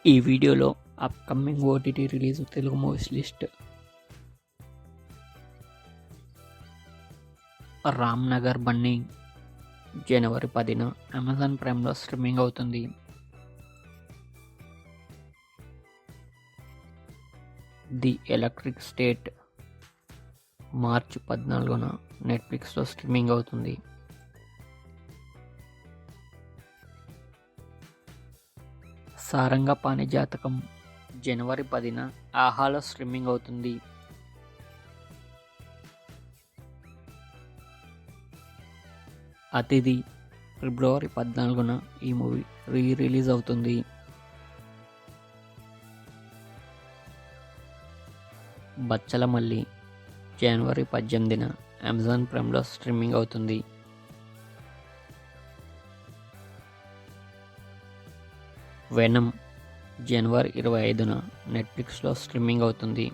ఈ వీడియోలో upcoming OTT release Telugu movies list. Ram Nagar Bunny జనవరి 10న అమెజాన్ ప్రైమ్లో స్ట్రీమింగ్ అవుతుంది. ది ఎలక్ట్రిక్ స్టేట్ మార్చి 14న నెట్ఫ్లిక్స్లో స్ట్రీమింగ్ అవుతుంది. సారంగపాణి జాతకం జనవరి 10న ఆహాలో స్ట్రీమింగ్ అవుతుంది. అతిథి ఫిబ్రవరి 14న ఈ మూవీ రిలీజ్ అవుతుంది. బచ్చలమల్లి జనవరి 18న అమెజాన్ ప్రైమ్లో స్ట్రీమింగ్ అవుతుంది. వెనమ్ జనవరి 25న నెట్ఫ్లిక్స్లో స్ట్రీమింగ్ అవుతుంది.